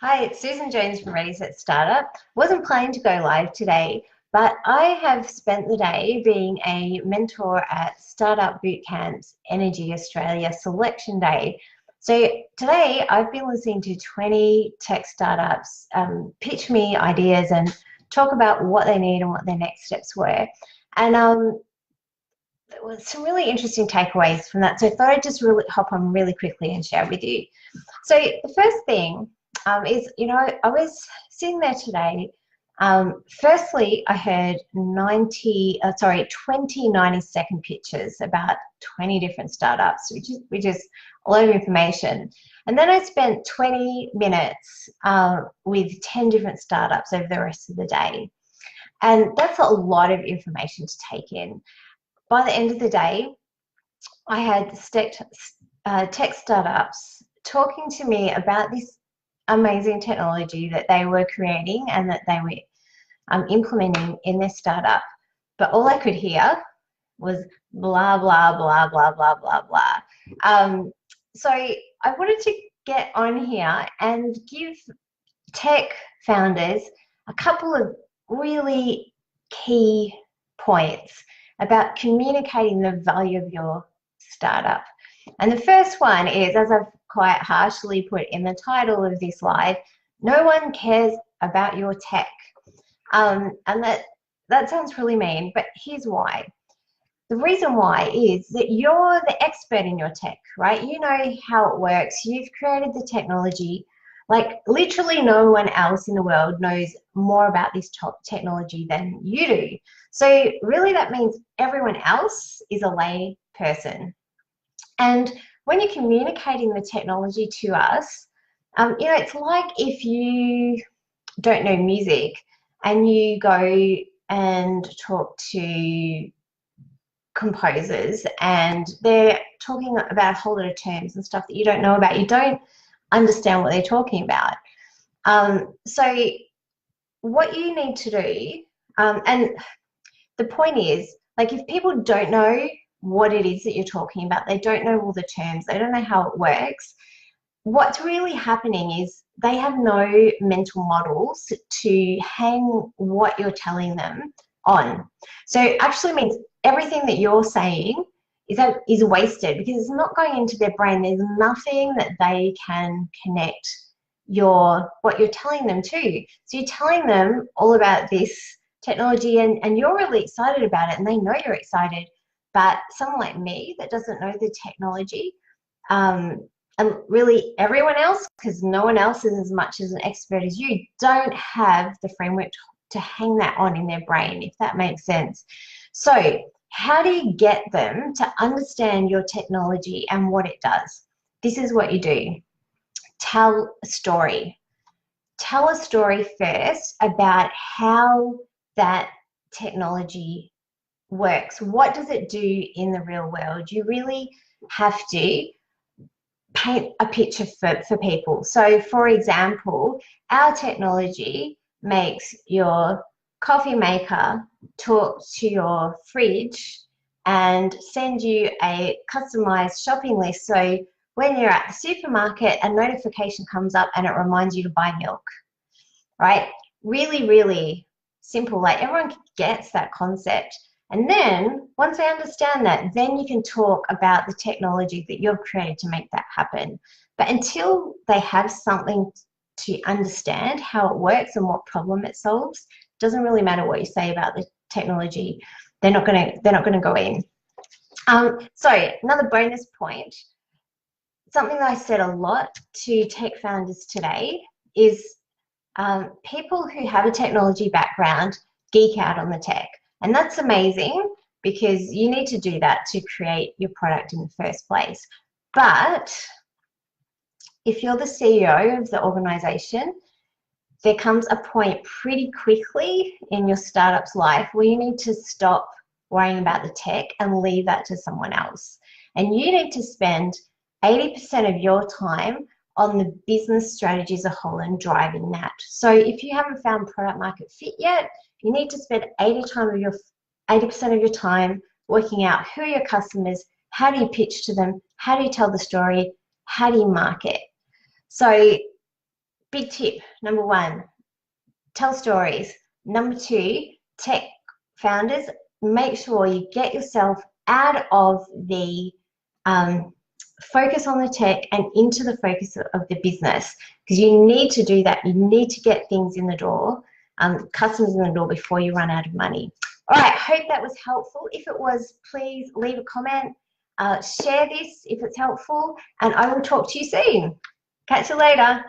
Hi, it's Susan Jones from Ready Set Startup. Wasn't planning to go live today, but I have spent the day being a mentor at Startup Bootcamp's Energy Australia Selection Day. So today I've been listening to 20 tech startups pitch me ideas and talk about what they need and what their next steps were. And there was some really interesting takeaways from that. So I thought I'd just really hop on really quickly and share with you. So the first thing is, I was sitting there today. Firstly, I heard 20 90-second pitches about 20 different startups, which is a lot of information. And then I spent 20 minutes with 10 different startups over the rest of the day. And that's a lot of information to take in. By the end of the day, I had tech startups talking to me about this amazing technology that they were creating and that they were implementing in their startup. But all I could hear was blah, blah, blah, blah, blah, blah, blah. So I wanted to get on here and give tech founders a couple of really key points about communicating the value of your startup. And the first one is, as I've quite harshly put in the title of this live, no one cares about your tech. And that sounds really mean, but here's why. The reason why is that you're the expert in your tech, right? You know how it works. You've created the technology. Like literally no one else in the world knows more about this top technology than you do. So really that means everyone else is a lay person. And when you're communicating the technology to us, it's like if you don't know music and you go and talk to composers and they're talking about a whole lot of terms and stuff that you don't know about. You don't understand what they're talking about. So what you need to do, and the point is, like if people don't know what it is that you're talking about, they don't know all the terms, they don't know how it works, what's really happening is they have no mental models to hang what you're telling them on. So it actually means everything that you're saying is wasted because it's not going into their brain. There's nothing that they can connect what you're telling them to. So you're telling them all about this technology and you're really excited about it and they know you're excited. But someone like me that doesn't know the technology, and really everyone else, because no one else is as much as an expert as you, don't have the framework to hang that on in their brain, if that makes sense. So how do you get them to understand your technology and what it does? This is what you do. Tell a story. Tell a story first about how that technology works. What does it do in the real world? You really have to paint a picture for people. So for example, our technology makes your coffee maker talk to your fridge and send you a customized shopping list. So when you're at the supermarket, a notification comes up and it reminds you to buy milk, right? Really, really simple. Like everyone gets that concept. And then once they understand that, then you can talk about the technology that you've created to make that happen. But until they have something to understand how it works and what problem it solves, it doesn't really matter what you say about the technology. They're not gonna go in. So another bonus point, something that I said a lot to tech founders today is people who have a technology background geek out on the tech. And that's amazing because you need to do that to create your product in the first place. But if you're the CEO of the organization, there comes a point pretty quickly in your startup's life where you need to stop worrying about the tech and leave that to someone else. And you need to spend 80% of your time on the business strategy as a whole and driving that. So if you haven't found product market fit yet, you need to spend 80% of your time working out who are your customers, how do you pitch to them, how do you tell the story, how do you market. So big tip, number one, tell stories. Number two, tech founders, make sure you get yourself out of the focus on the tech and into the focus of the business, because you need to do that. You need to get things in the door, customers in the door before you run out of money. All right, hope that was helpful. If it was, please leave a comment, share this if it's helpful, and I will talk to you soon. Catch you later.